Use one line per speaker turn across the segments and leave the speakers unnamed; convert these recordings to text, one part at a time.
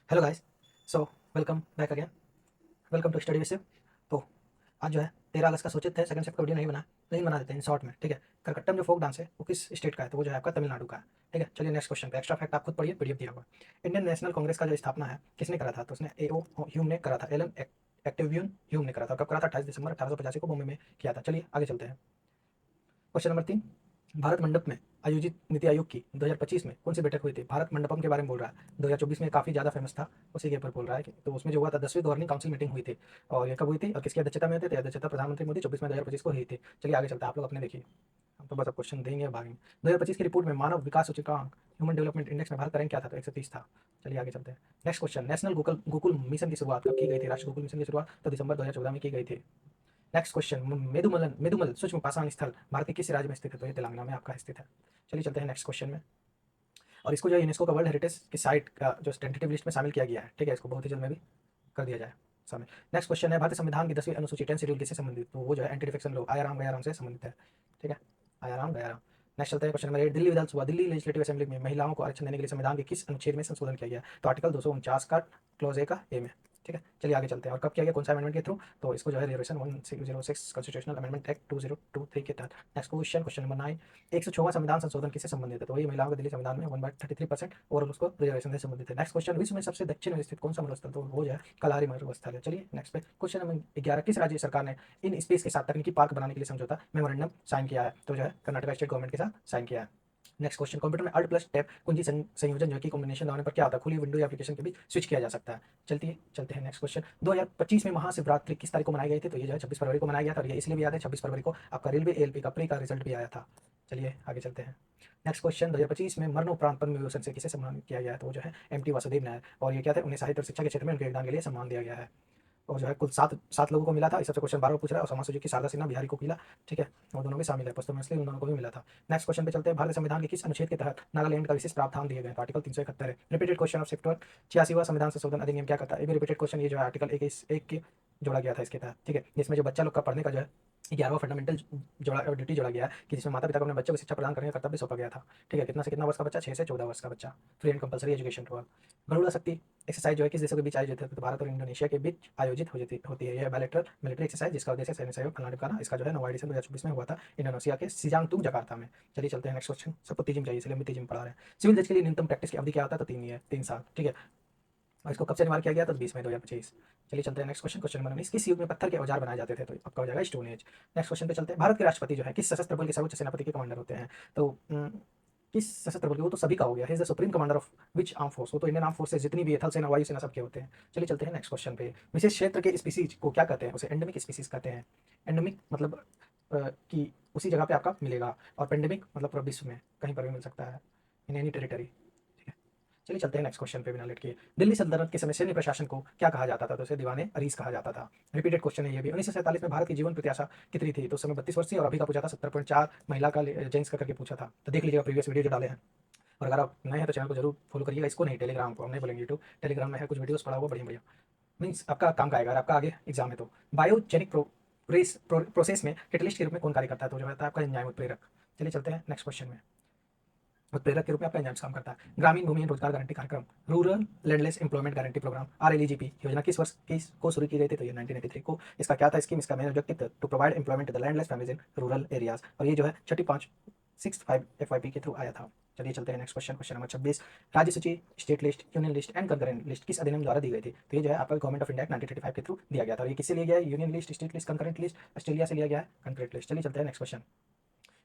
Hello guys. So welcome back again. Welcome to study with. तो आज जो है 13 अगस्त का सोचे थे सेकंड शिफ्ट का वीडियो नहीं बना, लेकिन बना देते हैं इन शॉर्ट में। ठीक है, करकट्टम जो फोक डांस है वो किस स्टेट का है? तो वो जो है आपका तमिलनाडु का है। ठीक है, चलिए नेक्स्ट क्वेश्चन पे। एक्स्ट्रा फैक्ट आप खुद पढ़िए, पीडीएफ दिया हुआ। इंडियन नेशनल कांग्रेस का जो स्थापना है किसने करा था? तो उसने ए ओ ह्यूम ने करा था। एलन एक्टिव्यून ह्यूम ने करा था। कब करा था? 28 दिसंबर 1885 को बॉम्बे में किया था। चलिए आगे चलते हैं। Question number 3। भारत मंडप में आयोजित नीति आयोग की 2025 में कौन सी बैठक हुई थी? भारत मंडपम के बारे में बोल रहा है। 2024 में काफ़ी ज़्यादा फेमस था, उसी के ऊपर बोल रहा है तो उसमें जो हुआ था 10वीं गवर्निंग काउंसिल मीटिंग हुई थी। और ये कब हुई थी और किसकी अध्यक्षता में हुई थी? अध्यक्षता प्रधानमंत्री मोदी 24 मई 2025 को हुई थी। चलिए आगे चलते हैं, आप लोग अपने देखिए। हम तो बस अब क्वेश्चन देंगे और भागेंगे। 2025 की रिपोर्ट में मानव विकास सूचकांक ह्यूमन डेवलपमेंट इंडेक्स में भारत का रैंक क्या था? तो 130 था। चलिए आगे चलते हैं। Next question. National Gokul Gokul mission की शुरुआत कब की गई थी? राष्ट्रीय गोकुल मिशन की शुरुआत तो दिसंबर 2014 में की गई थी। Next question. मेदुमल सूक्ष्म पाषाण स्थल भारत के किस राज्य में स्थित है? तो ये तेलंगाना में आपका स्थित है। चलिए चलते हैं नेक्स्ट क्वेश्चन में। और इसको जो है यूनेस्को का वर्ल्ड हेरिटेज की साइट का जो टेंटेटिव लिस्ट में शामिल किया गया है। ठीक है, इसको बहुत ही जल्द में भी कर दिया जाए शामिल। नेक्स्ट क्वेश्चन है भारतीय संविधान की 10वीं अनुसूची 10 शेड्यूल किससे संबंधित? तो वो जो है anti defection law Aaya Ram Gaya Ram से संबंधित है। ठीक है, आयाराम गयाराम। नेक्स्ट चलते हैं क्वेश्चन नंबर 8। दिल्ली विधानसभा दिल्ली लेजिस्लेटिव असेंबली में महिलाओं को आरक्षण देने के लिए संविधान के किस अनुच्छेद में संशोधन किया गया? तो आर्टिकल 249 का क्लॉज ए का ए में। ठीक है, चलिए आगे चलते हैं। और कब किया गया, कौन सा अमेंडमेंट के थ्रू? तो इसको जो है रिजर्वेशन 1606 कॉन्स्टिट्यूशनल अमेंडमेंट एक्ट 2023 के तहत। Next question, question number 9। 106वां संविधान संशोधन किससे संबंधित है? तो वही महिलाओं के दिल्ली संविधान में 1/33% और उसको रिजर्वेशन से संबंधित है। Next question. विश्व में सबसे दक्षिण में स्थित कौन सा मरुस्थल? तो वो जो है कलारी मरुस्थल है। चलिए नेक्स्ट पे क्वेश्चन नंबर 11। किस राज्य सरकार ने इन स्पेस के साथ तकनीकी पार्क बनाने के लिए समझौता मेमोरेंडम साइन किया है? तो जो है कर्नाटक स्टेट गवर्नमेंट के साथ साइन किया है। Next question. कंप्यूटर में अल्ट प्लस टैब कुंजी संयोजन जो है कि कॉम्बिनेशन दबाने पर क्या होता है? खुली विंडो या एप्लीकेशन के बीच स्विच किया जा सकता है। चलते हैं नेक्स्ट क्वेश्चन। 2025 में महाशिवरात्रि किस तारीख को मनाई गई थी? तो ये जो है 26 फरवरी को मनाया गया था। और ये इसलिए भी याद है, 26 फरवरी को आपका रेलवे एएलपी का प्री का रिजल्ट भी आया था। चलिए आगे चलते हैं। Next question. 2025 में मरणोपरांत पद्म विभूषण से किसे सम्मानित किया गया है? तो वो जो है एमटी वासुदेव नायर। और ये क्या थे? उन्हें साहित्य और शिक्षा के क्षेत्र में उनके योगदान के लिए सम्मान दिया गया है। और जो है कुल सात सात लोगों को मिला था। इस सबसे क्वेश्चन 12 पूछ रहा है। और समाज सुजुकी शारदा सिन्हा बिहारी को मिला। ठीक है, और दोनों में शामिल है, पोस्टमसली उन दोनों को भी मिला था। नेक्स्ट क्वेश्चन पे चलते हैं। भारतीय संविधान के किस अनुच्छेद के तहत नागालैंड का विशेष प्रावधान दिए गए? तो आर्टिकल 371 है। रिपीटेड क्वेश्चन ऑफ शिफ्ट 86वां संविधान संशोधन अधिनियम क्या करता है? ये भी रिपीटेड क्वेश्चन। ये जो है आर्टिकल एक के जोड़ा गया था इसके तहत। ठीक है, जिसमें जो बच्चा लोग का पढ़ने का जो है 11वां फंडामेंटल जोड़ा ड्यूटी जोड़ा गया है कि जिसमें माता पिता को अपने बच्चों को शिक्षा प्रदान करने का कर्तव्य सौंपा गया था। ठीक है, कितना से कितना वर्ष का बच्चा? 6 से 14 वर्ष का बच्चा। Free and compulsory education to all. Garuda Shakti exercise जो है किस देशों के बीच आयोजित है? तो भारत और इंडोनेशिया के बीच आयोजित होती है। यह बायलैटरल मिलिट्री एक्सरसाइज जिसका उद्देश्य सैन्य सहयोग फैलाने का ना। इसका जो है 9 दिसंबर 2024 में हुआ था इंडोनेशिया के सिजांगतुंग जकार्ता में। चलिए चलते हैं नेक्स्ट क्वेश्चन। सबको तीजिम चाहिए इसलिए हम भी तीजिम पढ़ा रहे हैं। सिविल जज के लिए न्यूनतम प्रैक्टिस की अवधि क्या होता है? तो 3 साल। ठीक है, और इसको कब से अनिवार्य किया गया? तो 20 मई 2025। चलिए चलते हैं नेक्स्ट क्वेश्चन। Question number 19। किस युग में पत्थर के औजार बनाए जाते थे? तो आपका हो जाएगा स्टोन एज। नेक्स्ट क्वेश्चन पे चलते हैं। भारत के राष्ट्रपति जो है किस सशस्त्र बल के सर्वोच्च सेनापति के कमांडर होते हैं? तो किस सशस्त्र बल के? वो तो सभी का हो गया। Is the supreme commander of which arm force? वो तो इंडियन आर्म फोर्सेज जितनी भी है, थल सेना, वायु सेना, सबके होते हैं। चलिए चलते हैं नेक्स्ट क्वेश्चन पे। विशेष क्षेत्र के स्पीसीज को क्या कहते हैं? उसे एंडेमिक स्पीसीज कहते हैं। एंडेमिक मतलब कि उसी जगह पे आपका मिलेगा। और पेंडेमिक मतलब पूरा विश्व में कहीं पर भी मिल सकता है, इन एनी टेरिटरी। चलिए चलते हैं नेक्स्ट क्वेश्चन पे बिना लेट के। दिल्ली सल्तनत के समय सैन्य प्रशासन को क्या कहा जाता था? तो उसे दीवाने अरीस कहा जाता था। रिपीटेड क्वेश्चन है ये भी। 1947 में भारत की जीवन प्रत्याशा कितनी थी? तो उस समय 32 वर्ष थी। और अभी का पूछा था 70.4 महिला का जेंट्स का करके पूछा था। तो देख लीजिएगा प्रीवियस वीडियो जो डाले हैं। और अगर आप नए हैं तो चैनल को जरूर फॉलो करिएगा। इसको नहीं, टेलीग्राम को हम नहीं बोलेंगे यूट्यूब, टेलीग्राम में है कुछ वीडियोस पड़ा हुआ बढ़िया बढ़िया। मीन्स आपका काम का आएगा अगर आपका आगे एग्जाम है तो। बायोजेनिक प्रोसेस में कैटलिस्ट के रूप में कौन कार्य करता है? तो जो है आपका एंजाइम उत्प्रेरक। चलिए चलते हैं नेक्स्ट क्वेश्चन में। उत्प्रेरक के रूप में आपका एंजाइम्स काम करता है। ग्रामीण भूमिहीन रोजगार गारंटी कार्यक्रम, rural landless employment guarantee programme, RLGP योजना किस वर्ष को शुरू की गई थी? तो ये 1983 को। इसका क्या था स्कीम? इसका main objective to provide employment to the landless families in rural areas. और ये जो है 65 FYP के थ्रू आया था। चलिए चलते हैं नेक्स्ट क्वेश्चन। Question number 26। राज्य सूची, state list, union list and concurrent list किस अधिनियम द्वारा दी गई थी? तो ये जो है आपका गवर्नमेंट ऑफ इंडिया 1935 के थ्रू दिया गया था। और ये किससे लिया गया है? Union list, state list, concurrent list Australia से लिया गया है। Concurrent list. चलिए चलते हैं next question.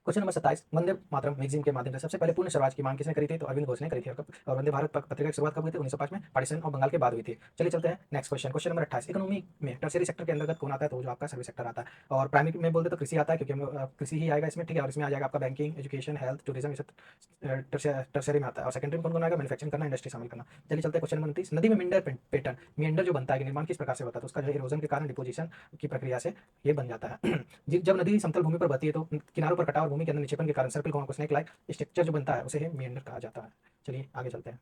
Question number 27। Vande Mataram magazine के माध्यम से सबसे पहले पूर्ण स्वराज की मांग किसने करी थी? तो अरविंद घोष ने करी थी। और वंदे भारत पत्रिका की शुरुआत कब हुई थी? 1905 में, पार्टीशन ऑफ बंगाल के बाद हुई थी। चलिए चलते हैं next question. Question number 28। Economy में टर्शियरी सेक्टर के अंतर्गत कौन आता है? तो जो आपका सर्विस सेक्टर आता है। और प्राइमरी में बोलते तो कृषि आता है, क्योंकि कृषि ही आएगा इसमें। ठीक है, और इसमें आ जाएगा आपका बैंकिंग, एजुकेशन, हेल्थ, टूरिज्म, ये सब टर्शियरी में आता है। और सेकेंडरी में कौन कौन आएगा? मैन्युफैक्चरिंग करना, इंडस्ट्री शामिल करना। चलिए चलते हैं क्वेश्चन नंबर 29। नदी में मिंडर पैटर्न, मिंडर जो बनता है निर्माण किस प्रकार से होता है? तो उसका जो इरोजन के कारण डिपोजिशन की प्रक्रिया से ये बन जाता है। जब नदी समतल भूमि पर बहती है तो किनारों पर कटाव और भूमि के अंदर निक्षेपण के कारण सर्पिल को स्नेक लाइक स्ट्रक्चर जो बनता है उसे ही मेंढर कहा जाता है। चलिए आगे चलते हैं।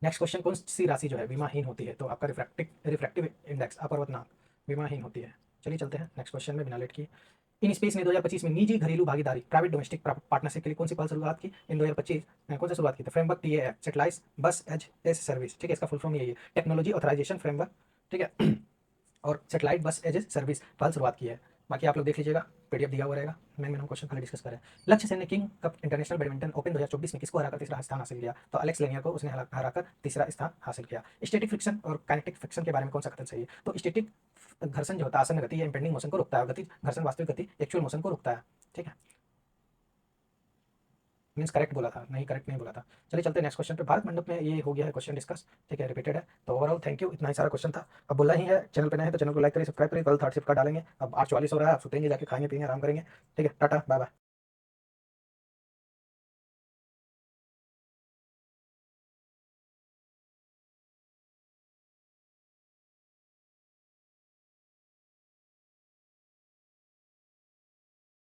Next question. कौन सी राशि जो है विमाहीन होती है? तो आपका रिफ्रैक्टिव रिफ्रैक्टिव इंडेक्स अपवर्तनांक विमाहीन होती है। चलिए चलते हैं नेक्स्ट क्वेश्चन में बिना लेट की। इन स्पेस ने 2025 में निजी घरेलू भागीदारी प्राइवेट डोमेस्टिक पार्टनरशिप के लिए कौन सी पहल शुरुआत की इन 2025 में, कौन सी शुरुआत की? तो फ्रेमवर्क टीए सेटेलाइट बस एज ए सर्विस, ठीक है, इसका फुल फॉर्म यही है, टेक्नोलॉजी ऑथराइजेशन फ्रेमवर्क, ठीक है। और सेटेलाइट बस एज ए सर्विस पहल शुरुआत की है। बाकी आप लोग देख लीजिएगा, पीडीएफ दिया हुआ रहेगा, मेन मेन क्वेश्चन खाली डिस्कस करें। लक्ष्य सेन ने king cup international badminton open 2024 में किसको हराकर तीसरा स्थान हासिल किया? तो अलेक्स लेनियर को उसने हराकर तीसरा स्थान हासिल किया। स्टैटिक फ्रिक्शन और काइनेटिक फ्रिक्शन के बारे में कौन सा कथन सही है? तो स्टैटिक घर्षण जो होता है आसन्न गति या इम्पेंडिंग मोशन को रोकता है, और गति घर्षण वास्तविक गति एक्चुअल मोशन को रोकता है, ठीक है। मीन्स करेक्ट बोला था, नहीं करेक्ट नहीं बोला था। चलिए चलते हैं नेक्स्ट क्वेश्चन पे। भारत मंडप में ये हो गया है क्वेश्चन डिस्कस, ठीक है, रिपीटेड है। तो ओवरऑल थैंक यू, इतना ही सारा क्वेश्चन था। अब बोला ही है, चैनल पे नए हैं तो चैनल को लाइक करिए, सब्सक्राइब करिए, कल थर्ड शिफ्ट का डालेंगे। अब 8:44 हो रहा है, आप सुतेंगे, जाके खाएंगे पिएंगे, आराम करेंगे, ठीक है। Ta ta bye bye.